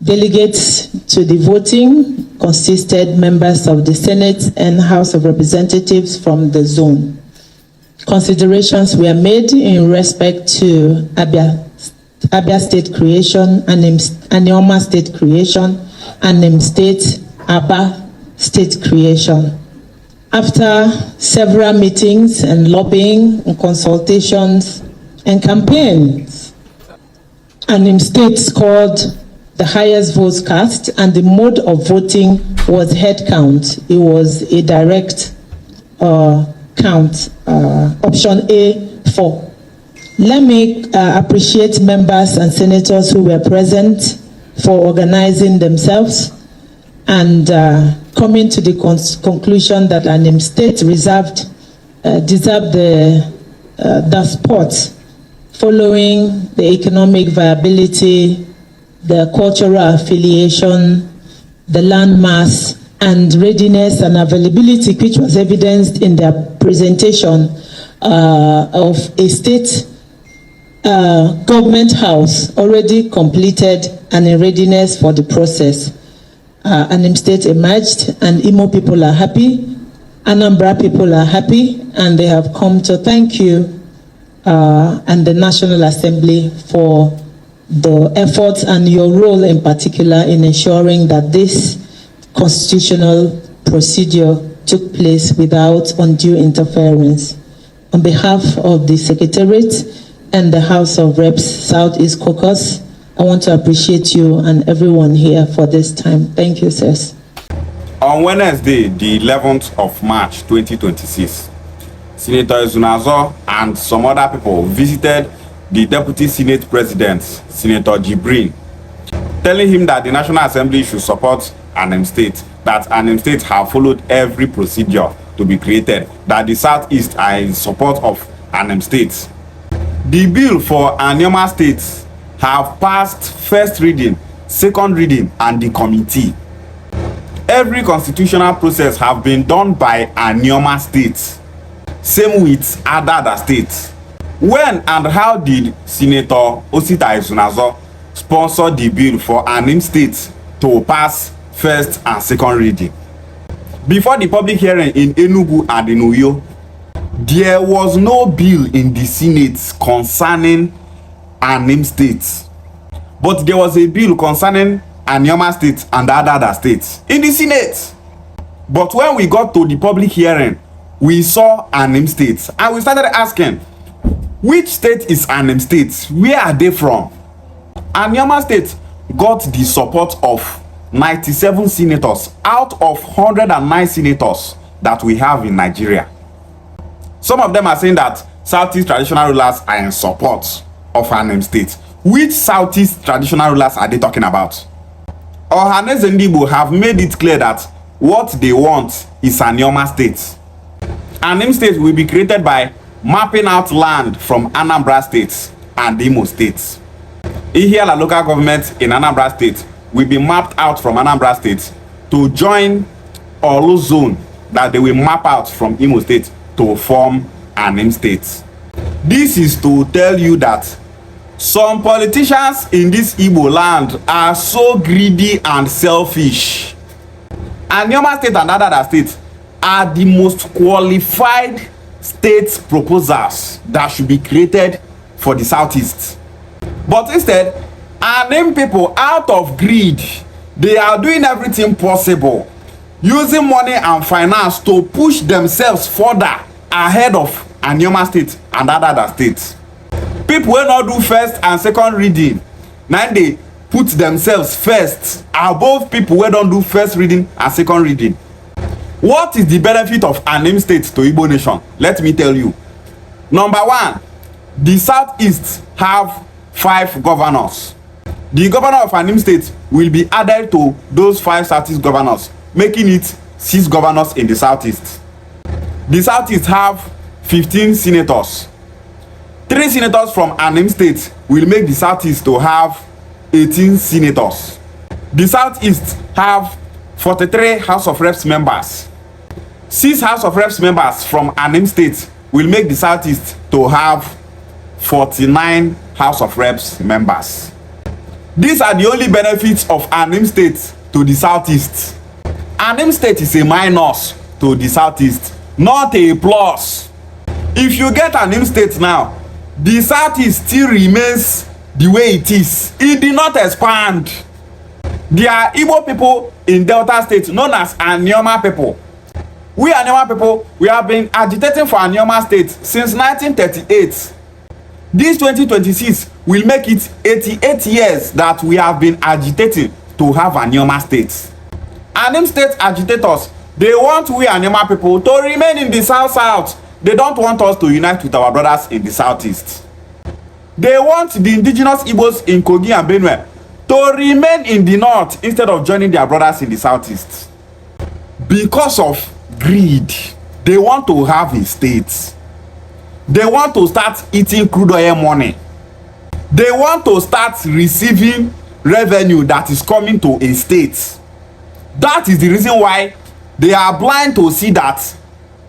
Delegates to the voting consisted members of the Senate and House of Representatives from the zone. Considerations were made in respect to Abia State creation, Anim State creation, Anim State, Aba State creation. After several meetings and lobbying and consultations and campaigns, Anim State scored the highest votes cast, and the mode of voting was head count. It was a direct count, option A4. Let me appreciate members and senators who were present for organizing themselves and coming to the conclusion that Anim State deserved the spot following the economic viability, the cultural affiliation, the landmass, and readiness and availability, which was evidenced in their presentation of a state government house already completed and in readiness for the process. Anim State emerged, and Imo people are happy, Anambra people are happy, and they have come to thank you and the National Assembly for the efforts and your role in particular in ensuring that this constitutional procedure took place without undue interference. On behalf of the Secretariat and the House of Reps Southeast Caucus, I want to appreciate you and everyone here for this time. Thank you, sirs. On Wednesday, the 11th of March 2026, Senator Ezunazo and some other people visited the Deputy Senate President, Senator Jibrin, telling him that the National Assembly should support Anim State, that Anim State have followed every procedure to be created, that the Southeast are in support of Anim State. The bill for Anim State have passed first reading, second reading, and the committee. Every constitutional process have been done by Anim State. Same with other states. When and how did Senator Osita Ezunazo sponsor the bill for Anim State to pass first and second reading? Before the public hearing in Enugu and in Uyo, there was no bill in the Senate concerning Anim State, but there was a bill concerning Anim State and other states in the Senate. But when we got to the public hearing, we saw Anim State, and we started asking, which state is Anim State? Where are they from? Anim State got the support of 97 senators out of 109 senators that we have in Nigeria. Some of them are saying that Southeast traditional rulers are in support of Anim State. Which Southeast traditional rulers are they talking about? Ohaneze and Igbo have made it clear that what they want is Anim State. Anim State will be created by mapping out land from Anambra State and Imo State. Ihiala local government in Anambra State will be mapped out from Anambra State to join Olu zone that they will map out from Imo State to form Anim State. This is to tell you that some politicians in this Igbo land are so greedy and selfish. Anim State and other states are the most qualified state proposals that should be created for the Southeast. But instead, Anim people, out of greed, they are doing everything possible, using money and finance to push themselves further ahead of Anim State and other states. People will not do first and second reading. Now they put themselves first above people who don't do first reading and second reading. What is the benefit of Anim State to Igbo nation? Let me tell you. Number one, the Southeast have 5 governors. The governor of Anim State will be added to those 5 Southeast governors, making it 6 governors in the Southeast. The Southeast have 15 senators. 3 senators from Anim State will make the Southeast to have 18 senators. The Southeast have 43 House of Reps members. 6 House of Reps members from Anim State will make the Southeast to have 49 House of Reps members. These are the only benefits of Anim State to the southeast. Anim State is a minus to the southeast, not a plus. If you get Anim State now, the southeast still remains the way it is. It did not expand. There are Igbo people in Delta State known as Anioma people. We Anioma people, we have been agitating for Anioma State since 1938. This 2026 will make it 88 years that we have been agitating to have Anioma State. Anim State agitators, they want we Anioma people to remain in the south. They don't want us to unite with our brothers in the southeast. They want the indigenous Igbos in Kogi and Benue to remain in the north instead of joining their brothers in the southeast. Because of greed, they want to have a state. They want to start eating crude oil money. They want to start receiving revenue that is coming to a state. That is the reason why they are blind to see that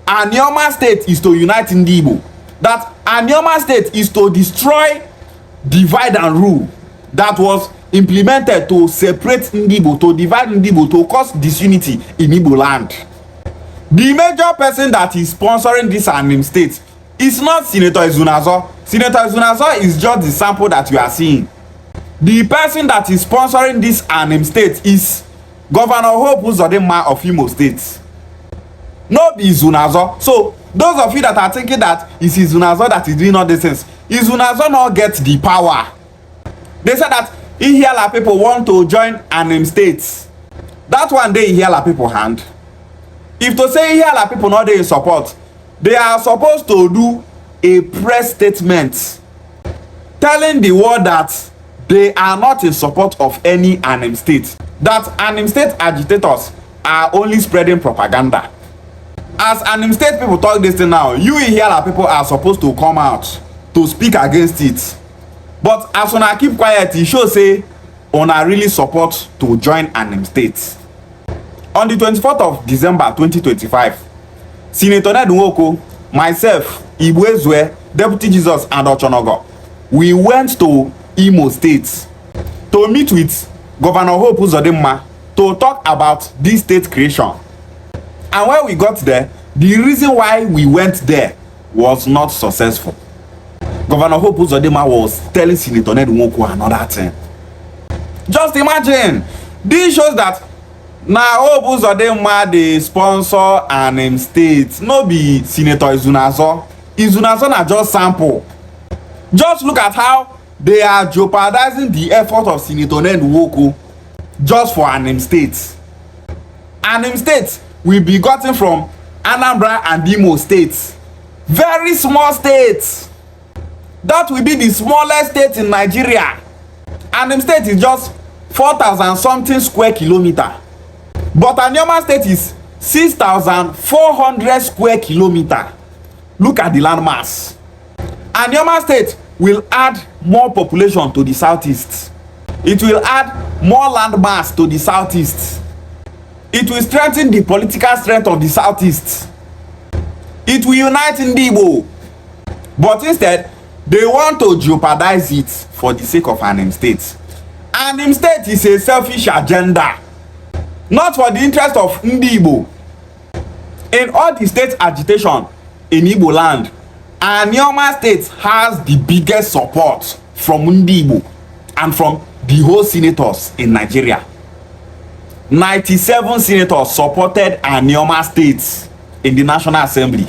Anioma State is to unite Ndi Igbo. That Anioma State is to destroy divide and rule that was implemented to separate Ndi Igbo, to divide Ndi Igbo, to cause disunity in Igbo land. The major person that is sponsoring this Anim State is not Senator Izunazo. Senator Izunazo is just the sample that you are seeing. The person that is sponsoring this Anim State is Governor Hope Uzodimma of Imo State. No be Izunazo. So those of you that are thinking that it's Izunazo that is doing all these things, Izunazo not get the power. They said that Ihiala people want to join Anim State. That one day Ihiala people hand. If to say Ihiala people not dey in support, they are supposed to do a press statement telling the world that they are not in support of any Anim State. That Anim State agitators are only spreading propaganda. As Anim State people talk this thing now, you Ihiala people are supposed to come out to speak against it. But as una keep quiet, e show say una really support to join Anim State. On the 24th of December 2025, Senator Ned Nwoko, myself, Igbo, Deputy Jesus, and Ochonogo, we went to Imo State to meet with Governor Hope Uzodimma to talk about this state creation. And when we got there, the reason why we went there was not successful. Governor Hope Uzodimma was telling Senator Ned Nwoko another thing. Just imagine, this shows that now Hope Uzodimma dey sponsor Anim State, no be Senator Izunazo. Izunazo na just sample. Just look at how they are jeopardizing the effort of Senator Ned Nwoko just for Anim State. Anim State will be gotten from Anambra and Imo states. Very small states. That will be the smallest state in Nigeria. Anim State is just 4,000 something square kilometer. But Anioma State is 6,400 square kilometer. Look at the landmass. Anioma State will add more population to the southeast. It will add more landmass to the southeast. It will strengthen the political strength of the southeast. It will unite Ndi Igbo. But instead, they want to jeopardize it for the sake of Anim State. Anim State is a selfish agenda, not for the interest of Ndi Igbo. In all the state agitation in Igbo land, Anioma State has the biggest support from Ndi Igbo and from the whole senators in Nigeria. 97 senators supported Anioma State in the National Assembly.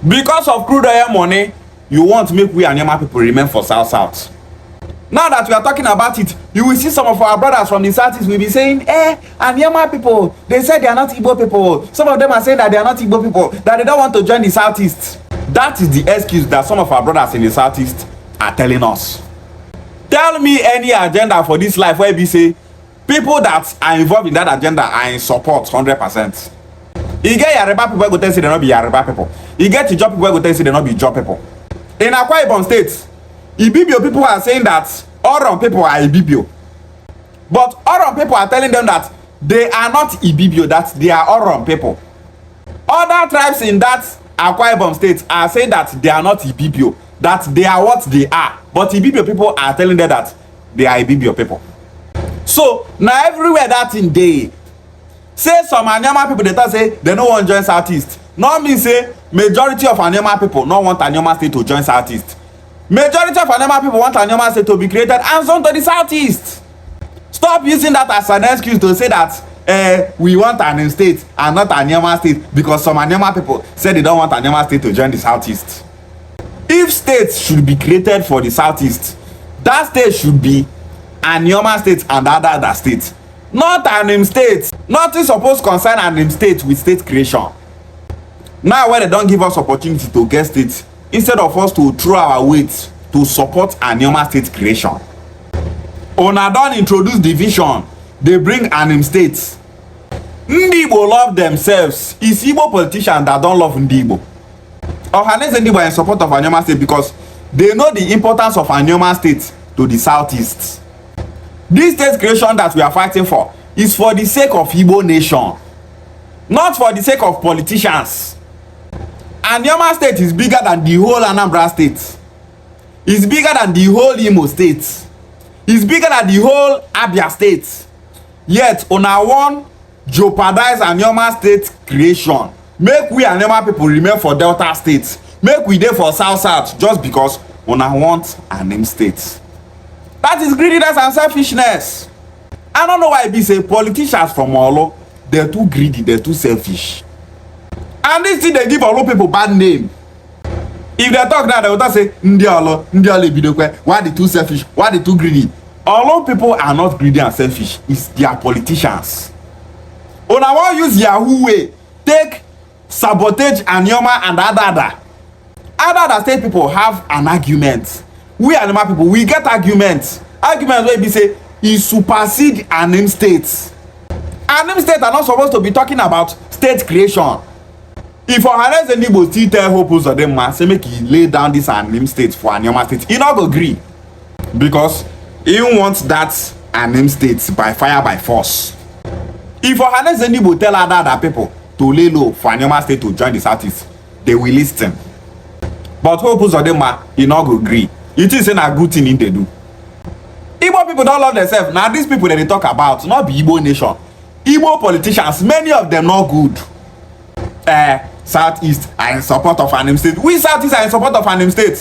Because of crude oil money, you want to make we Anioma people remain for South. Now that we are talking about it, you will see some of our brothers from the Southeast will be saying, Anioma people, they said they are not Igbo people. Some of them are saying that they are not Igbo people, that they don't want to join the Southeast. That is the excuse that some of our brothers in the Southeast are telling us. Tell me any agenda for this life where we say people that are involved in that agenda are in support 100%. You get Yoruba people go tell say they not be Yoruba people. You get Ijaw people go tell say they not be Ijaw people. In Akwa Ibom State, Ibibio people are saying that Oron people are Ibibio. But Oron people are telling them that they are not Ibibio, that they are Oron people. Other tribes in that Akwa Ibom State are saying that they are not Ibibio, that they are what they are. But Ibibio people are telling them that they are Ibibio people. So now everywhere that in day, say some Anyama people they say they don't want to join Southeast. Not mean say majority of Anyama people don't want Anyama State to join Southeast. Majority of Anambra people want Anyama State to be created and zone to the Southeast. Stop using that as an excuse to say that we want Anim State and not Anyama State because some Anyama people say they don't want Anyama State to join the Southeast. If states should be created for the Southeast, that state should be Anyama State and other states, not Anim State. Nothing supposed to concern Anim State with state creation. Now when they don't give us opportunity to get states, instead of us to throw our weight to support Anyama State creation, una don introduce division, they bring Anim State. Ndị Igbo love themselves. It's Igbo politicians that don't love Ndị Igbo. Ohaneze Ndị Igbo are in support of Anyama State because they know the importance of Anyama State to the Southeast. This state creation that we are fighting for is for the sake of Igbo nation, not for the sake of politicians. Anyama State is bigger than the whole Anambra State. It's bigger than the whole Imo State. It's bigger than the whole Abia State. Yet, una wan jeopardize Anyama State creation. Make we Anyama people remain for Delta State. Make we dey for South just because una want Anim State. That is greediness and selfishness. I don't know why it be say politicians from Olo, they're too greedy, they're too selfish. And this thing they give Olo people bad name. If they talk now, they will say, Ndi Olo Ibidokwe, why they too selfish? Why they too greedy? Olo people are not greedy and selfish. It's their politicians. Una wan use Yahoo way, take sabotage Anyama and other state people have an argument. We Anyama people, we get arguments. Arguments where we say, e supersede Anim State. Anim State are not supposed to be talking about state creation. If Ohaneze Ndị Igbo still tell Hope Uzodimma say make he lay down this Anim State for Anyama State, he not go agree because he wants that Anim State by fire by force. If Ohaneze Ndị Igbo tell other people to lay low for Anyama State to join the Southeast, they will listen. But Hope Uzodimma, he not go agree. It is a good thing they do. Igbo people don't love themselves. Now these people that they talk about, not be Igbo nation. Igbo politicians, many of them not good. Southeast are in support of Anim State. We Southeast are in support of Anim State.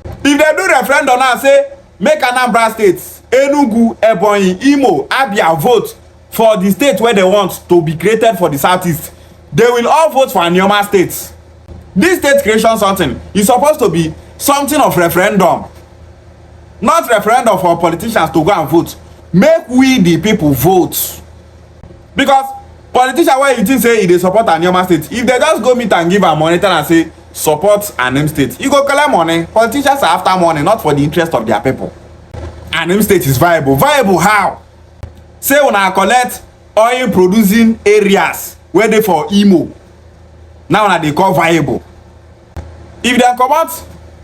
If they do referendum now, say make Anambra State, Enugu, Ebonyi, Imo, Abia vote for the state where they want to be created for the Southeast, they will all vote for Anyama State. This state creation something is supposed to be something of referendum, not referendum for politicians to go and vote. Make we the people vote, because politician wey you think say they support Anyama State, if they just go meet and give am money and say support Anim State, you go collect money. Politicians are after money, not for the interest of their people. Anim State is viable. Viable how? Say una collect oil producing areas where they for Imo, now una dey call viable. If they comot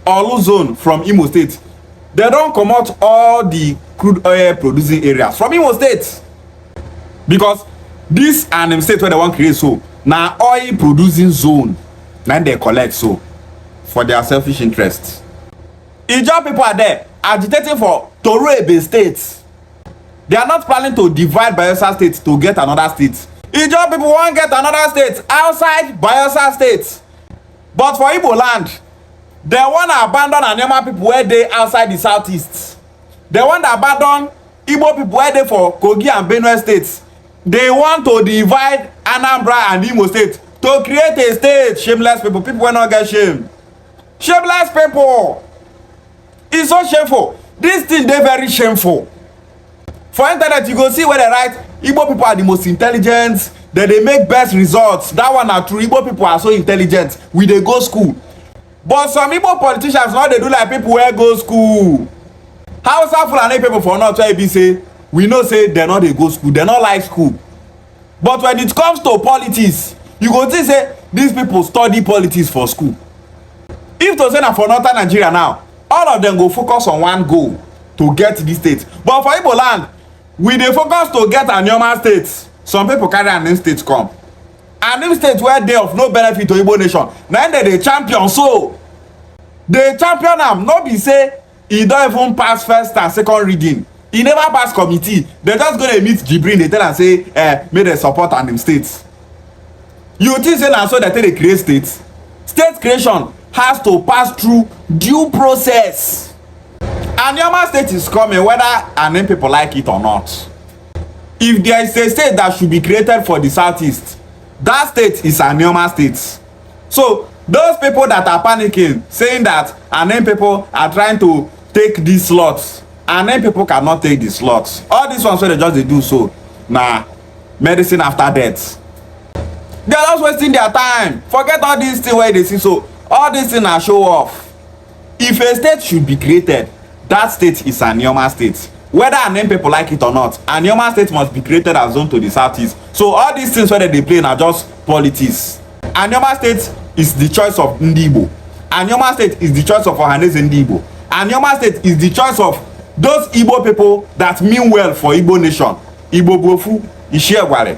Olu zone from Imo State, they don comot all the crude oil producing areas from Imo State, because this Anim State where they want create so na oil producing zone, then they collect so for their selfish interests. Ijaw people are there agitating for Torebe State. They are not planning to divide Bayelsa State to get another state. Ijaw people want get another state outside Bayelsa State, but for Igbo land, they want to abandon Anyama people where they outside the Southeast. They want to abandon Igbo people where they for Kogi and Benue states. They want to divide Anambra and Imo State to create a state. Shameless people. People will not get shame. Shameless people. It's so shameful. This thing, they very shameful. For internet, you go see where they write Igbo people are the most intelligent, that they make best results. That one are true. Igbo people are so intelligent. We they go school. But some Igbo politicians now they do like people where go school. How Fulani people for not try be say, we know say they not they go school, they not like school. But when it comes to politics, you go see say these people study politics for school. If to say na for northern Nigeria now, all of them go focus on one goal to get this state. But for Igbo land, we dey focus to get Anyama State. Some people carry Anim State come. Anim State where they of no benefit to Igbo nation. Now they champion, so they champion am. No be say e don't even pass first and second reading. e never pass committee. They just go dey meet Jibrin, dey tell am say make dem support Anim State. You think say na so dem take dey create state? State creation has to pass through due process. Anambra State is coming whether Anim people like it or not. If there is a state that should be created for the southeast, that state is Anambra State. So those people that are panicking, saying that Anim people are trying to take these slots, Anim people cannot take the slots. All these ones wey they just dey do so na medicine after death. They are just wasting their time. Forget all these things wey they see. So all these things na show off. If a state should be created, that state is Anambra State. Whether Anim people like it or not, Anambra State must be created as zone to the southeast. So all these things wey they play na just politics. Anambra State is the choice of Ndi Igbo. Anambra State is the choice of Ohaneze Ndi Igbo. Anambra State is the choice of those Igbo people that mean well for Igbo nation. Igbo Bofu, Ishiegware.